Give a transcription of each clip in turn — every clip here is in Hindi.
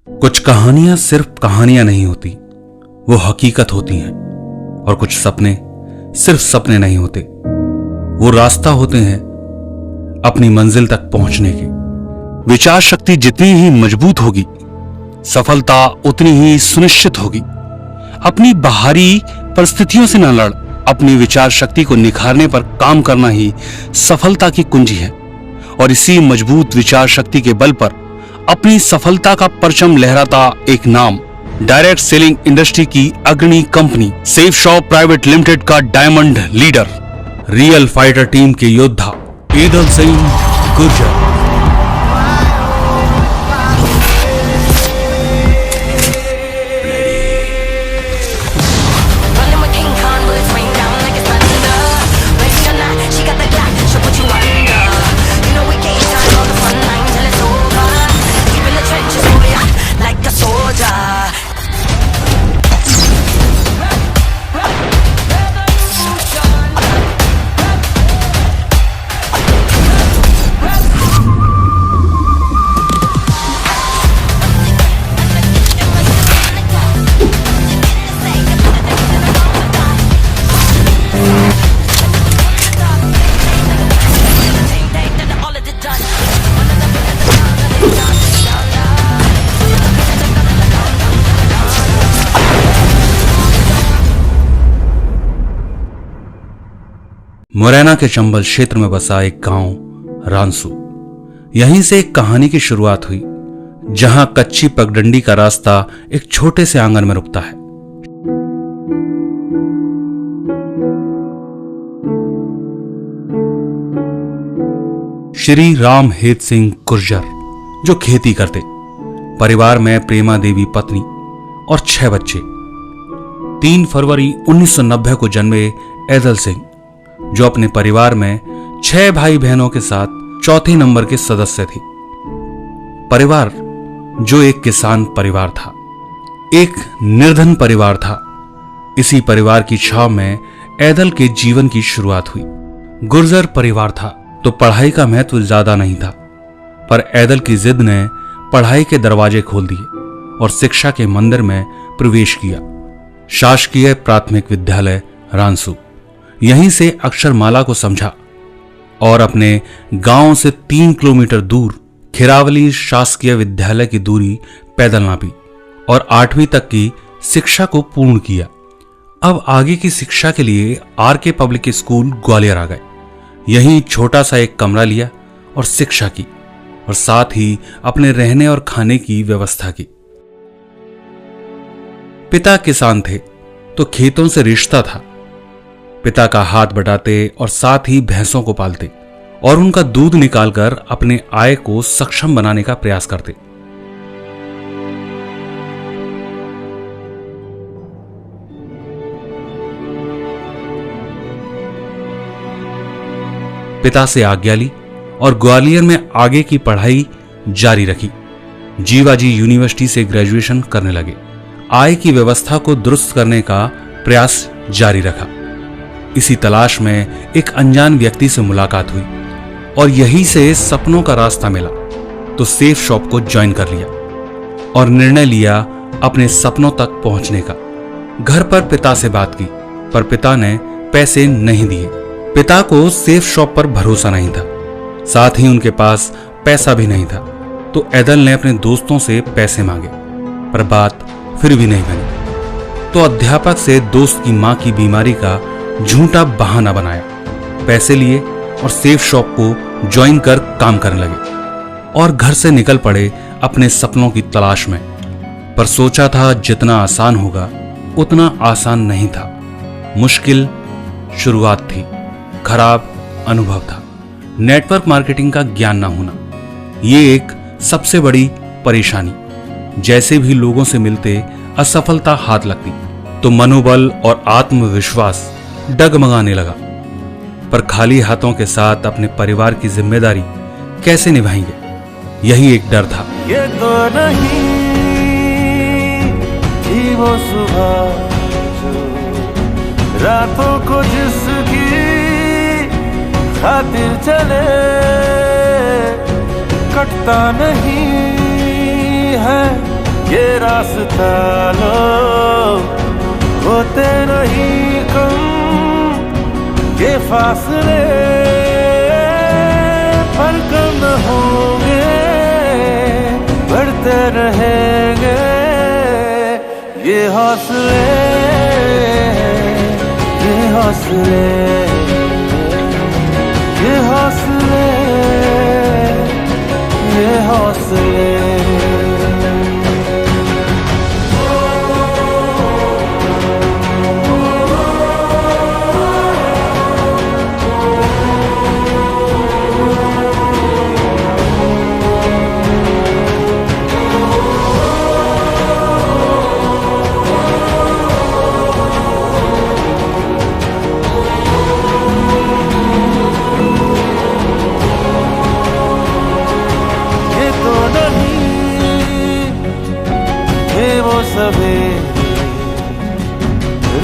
कुछ कहानियां सिर्फ कहानियां नहीं होती, वो हकीकत होती हैं। और कुछ सपने सिर्फ सपने नहीं होते, वो रास्ता होते हैं अपनी मंजिल तक पहुंचने के। विचार शक्ति जितनी ही मजबूत होगी, सफलता उतनी ही सुनिश्चित होगी। अपनी बाहरी परिस्थितियों से न लड़, अपनी विचार शक्ति को निखारने पर काम करना ही सफलता की कुंजी है। और इसी मजबूत विचार शक्ति के बल पर अपनी सफलता का परचम लहराता एक नाम, डायरेक्ट सेलिंग इंडस्ट्री की अग्रणी company Safe Shop private limited का diamond leader, real fighter team के योद्धा एदल सिंह गुर्जर। मुरैना के चंबल क्षेत्र में बसा एक गांव रानसू। यहीं से एक कहानी की शुरुआत हुई, जहां कच्ची पगडंडी का रास्ता एक छोटे से आंगन में रुकता है। श्री राम हेत सिंह गुर्जर जो खेती करते, परिवार में प्रेमा देवी पत्नी और 6 बच्चे। 3 फरवरी 1990 को जन्मे एदल सिंह, जो अपने परिवार में 6 भाई बहनों के साथ चौथे नंबर के सदस्य थे। परिवार जो एक किसान परिवार था, एक निर्धन परिवार था। इसी परिवार की छाव में एदल के जीवन की शुरुआत हुई। गुर्जर परिवार था तो पढ़ाई का महत्व ज्यादा नहीं था, पर एदल की जिद ने पढ़ाई के दरवाजे खोल दिए और शिक्षा के मंदिर में प्रवेश किया। शासकीय प्राथमिक विद्यालय रानसू, यहीं से अक्षरमाला को समझा और अपने गांव से 3 किलोमीटर दूर खिरावली शासकीय विद्यालय की दूरी पैदल नापी और 8वीं तक की शिक्षा को पूर्ण किया। अब आगे की शिक्षा के लिए आरके पब्लिक स्कूल ग्वालियर आ गए। यहीं छोटा सा एक कमरा लिया और शिक्षा की, और साथ ही अपने रहने और खाने की व्यवस्था की। पिता किसान थे तो खेतों से रिश्ता था। पिता का हाथ बटाते और साथ ही भैंसों को पालते और उनका दूध निकालकर अपने आय को सक्षम बनाने का प्रयास करते। पिता से आज्ञा ली और ग्वालियर में आगे की पढ़ाई जारी रखी। जीवाजी यूनिवर्सिटी से ग्रेजुएशन करने लगे। आय की व्यवस्था को दुरुस्त करने का प्रयास जारी रखा। इसी तलाश में एक अनजान व्यक्ति से मुलाकात हुई और यहीं से सपनों का रास्ता मिला, तो सेफ शॉप को ज्वाइन कर लिया और निर्णय लिया अपने सपनों तक पहुंचने का। घर पर पिता से बात की, पर पिता ने पैसे नहीं दिए। पिता को सेफ शॉप पर भरोसा नहीं था, साथ ही उनके पास पैसा भी नहीं था। तो एदल ने अपने दोस्तों से पैसे मांगे, पर बात फिर भी नहीं बनी। तो अध्यापक से दोस्त की मां की बीमारी का झूठा बहाना बनाया, पैसे लिए और सेफ शॉप को ज्वाइन कर काम करने लगे और घर से निकल पड़े अपने सपनों की तलाश में। पर सोचा था जितना आसान होगा उतना आसान नहीं था। मुश्किल शुरुआत थी, खराब अनुभव था। नेटवर्क मार्केटिंग का ज्ञान ना होना, ये एक सबसे बड़ी परेशानी। जैसे भी लोगों से मिलते असफलता हाथ लगती तो मनोबल और आत्मविश्वास डगमगाने लगा। पर खाली हाथों के साथ अपने परिवार की जिम्मेदारी कैसे निभाएंगे, यही एक डर था। ये तो नहीं थी वो सुबह जो रातों को जिसकी खातिर चले, कटता नहीं है ये रास्ता लो, होते नहीं कम ये फासले, पर कम न होंगे, बढ़ते रहेंगे ये हौसले, ये हौसले, ये हौसले, ये हौसले।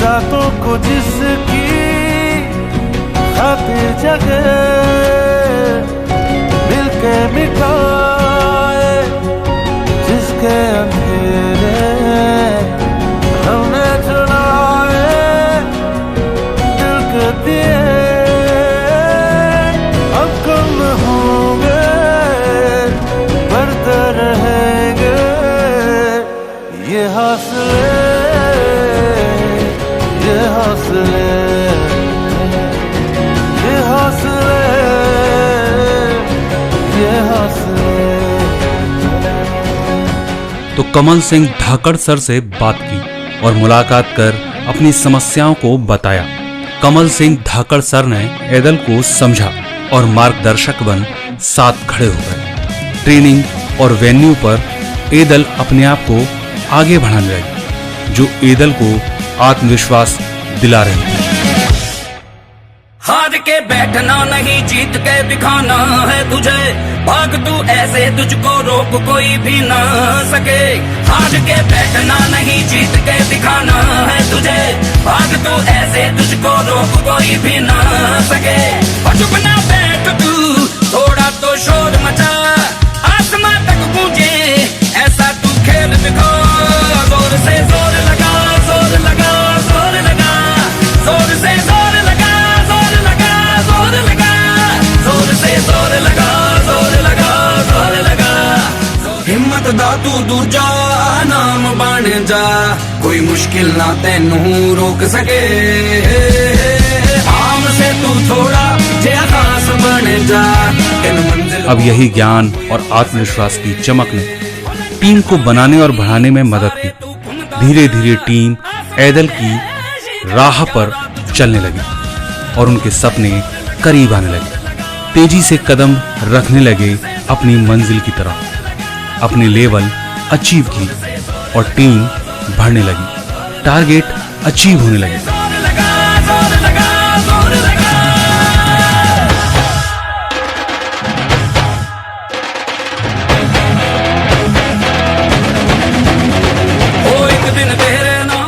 रातों को जिसकी खातिर जगे मिलके मिटाए जिसके अंधेरे हमने चुराए दिल के दिए, अब कम होंगे बढ़ते रहेंगे ये हौसले, ये हौसले, ये हौसले, ये हौसले। तो कमल सिंह धाकड़ सर से बात की और मुलाकात कर अपनी समस्याओं को बताया। कमल सिंह धाकड़ सर ने ऐदल को समझा और मार्गदर्शक बन साथ खड़े हो गए। ट्रेनिंग और वेन्यू पर ऐदल अपने आप को आगे बढ़ाने लगी, जो ऐदल को आत्मविश्वास दिला रहे थे। हार के बैठना नहीं, जीत के दिखाना है तुझे, भाग तू ऐसे तुझको रोक कोई भी ना सके। हार के बैठना नहीं, जीत के दिखाना है तुझे, भाग तू ऐसे तुझको रोक कोई भी ना सके। और चुप ना बैठ तू, थोड़ा तो शोर मचा, आसमां तक गूंजे ऐसा तू खेल दिखा। जोर से जोर लगा, जोर लगा, जोर लगा, जोर से जोर लगा, जोर लगा, जोर लगा, जोर से जोर लगा, जोर लगा, जोर लगा। हिम्मत दा तू दूजा नाम बन जा, कोई मुश्किल ना तेनू रोक सके। आम से तू थोड़ा जे खास बन जा, इन मंजिल। अब यही ज्ञान और आत्मविश्वास की चमक ने टीम को बनाने और बढ़ाने में मदद की। धीरे धीरे टीम ऐदल की राह पर चलने लगी और उनके सपने करीब आने लगे। तेजी से कदम रखने लगे अपनी मंजिल की तरफ। अपने लेवल अचीव की और टीम बढ़ने लगी, टारगेट अचीव होने लगे।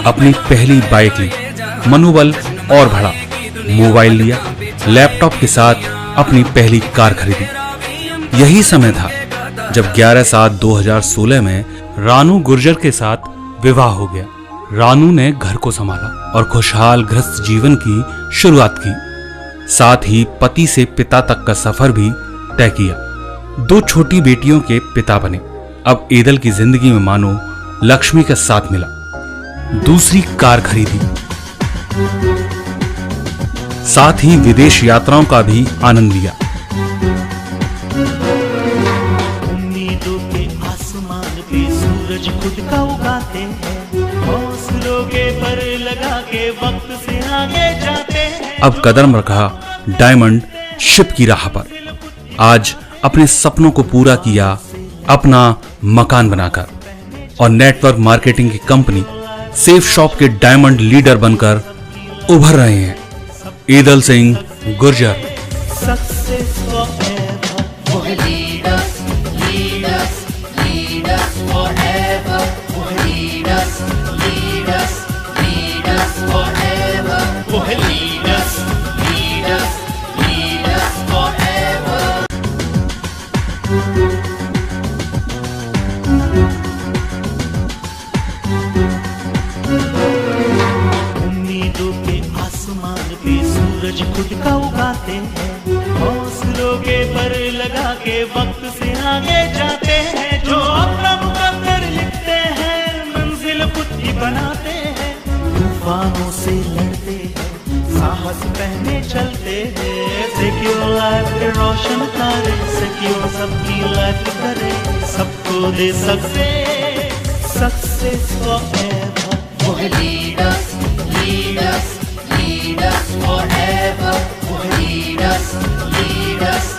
अपनी पहली बाइक ली, मनोबल और बढ़ा। मोबाइल लिया, लैपटॉप के साथ अपनी पहली कार खरीदी। यही समय था जब 11/7/2016 में रानू गुर्जर के साथ विवाह हो गया। रानू ने घर को संभाला और खुशहाल गृहस्थ जीवन की शुरुआत की। साथ ही पति से पिता तक का सफर भी तय किया। 2 छोटी बेटियों के पिता बने। अब ऐदल की जिंदगी में मानो लक्ष्मी का साथ मिला। दूसरी कार खरीदी, साथ ही विदेश यात्राओं का भी आनंद लिया। उम्मीदों के आसमान पे सूरज खुद का उगाते हैं, हौसलों के पर लगा के वक्त से आगे जाते हैं। अब कदम रखा डायमंड शिप की राह पर। आज अपने सपनों को पूरा किया, अपना मकान बनाकर, और नेटवर्क मार्केटिंग की कंपनी सेफ शॉप के डायमंड लीडर बनकर उभर रहे हैं। ऐदल सिंह गुर्जर। हैं, हौसलों के पर लगा के वक्त से आगे जाते हैं। जो अपना मुकद्दर लिखते हैं, मंजिल खुद ही बनाते हैं, तूफानों से लड़ते हैं, साहस पहने चलते हैं। सिक्योर लाइफ के रोशन तारे, सिक्योर सबकी लाइफ करे, सबको दे सक्सेस forever. वो है leaders, leaders, leaders forever. वो है leaders, leaders,